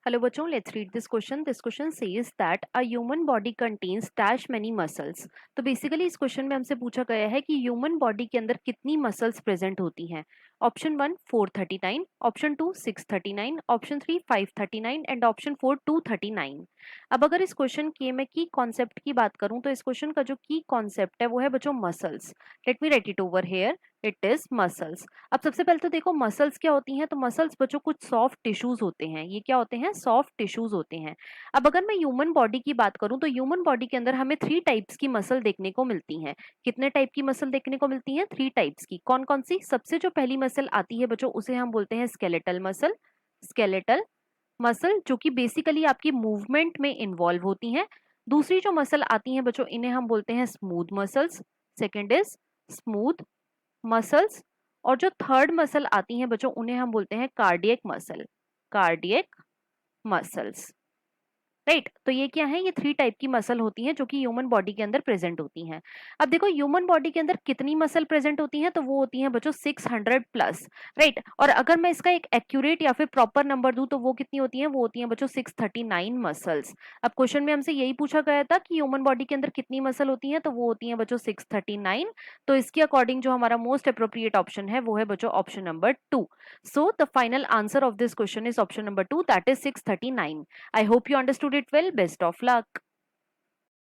Hello बच्चों, let's read this question. This question says that a human body contains dash many muscles. तो basically इस question में हमसे पूछा गया है कि ह्यूमन बॉडी के अंदर कितनी मसल्स प्रेजेंट होती हैं. Option 1 439, option 2 639, option 3 539 and option 4 239. अब अगर इस क्वेश्चन के मैं की कॉन्सेप्ट की बात करूं तो इस क्वेश्चन का जो की कॉन्सेप्ट है वो है बच्चों muscles. Let me right it over here. It is muscles. अब सबसे पहले तो देखो मसल्स क्या होती हैं. तो मसल्स बच्चों कुछ सॉफ्ट टिश्यूज होते हैं. ये क्या होते हैं? सॉफ्ट टिश्यूज होते हैं. अब अगर मैं ह्यूमन बॉडी की बात करूं तो ह्यूमन बॉडी के अंदर हमें 3 टाइप्स की मसल देखने को मिलती हैं. कितने टाइप की मसल देखने को मिलती हैं? 3 टाइप्स की. कौन कौन सी? सबसे जो पहली मसल आती है बच्चों उसे हम बोलते हैं स्केलेटल मसल. स्केलेटल मसल जो कि बेसिकली आपकी मूवमेंट में इन्वॉल्व होती हैं. दूसरी जो मसल आती हैं बच्चों इन्हें हम बोलते हैं smooth muscles. Second is smooth muscles. और जो थर्ड मसल आती हैं बच्चों उन्हें हम बोलते हैं cardiac muscle. Cardiac muscles. Right. तो ये क्या है? ये 3 टाइप की मसल होती हैं जो कि ह्यूमन बॉडी के अंदर प्रेजेंट होती हैं. अब देखो ह्यूमन बॉडी के अंदर कितनी मसल प्रेजेंट होती हैं तो वो होती हैं बच्चों 600 प्लस. राइट. और अगर मैं इसका एक एक्यूरेट या फिर प्रॉपर नंबर दूं तो वो कितनी होती हैं? वो होती हैं बच्चों 639 मसल्स. अब क्वेश्चन में हमसे यही पूछा गया था कि ह्यूमन बॉडी के अंदर कितनी मसल होती हैं तो वो होती हैं बच्चों 639. तो इसके अकॉर्डिंग जो हमारा मोस्ट अप्रोप्रिएट ऑप्शन है वो है बच्चों option number 2. So the final answer of this question is option number 2, that is 639. I hope you understood it well. Best of luck.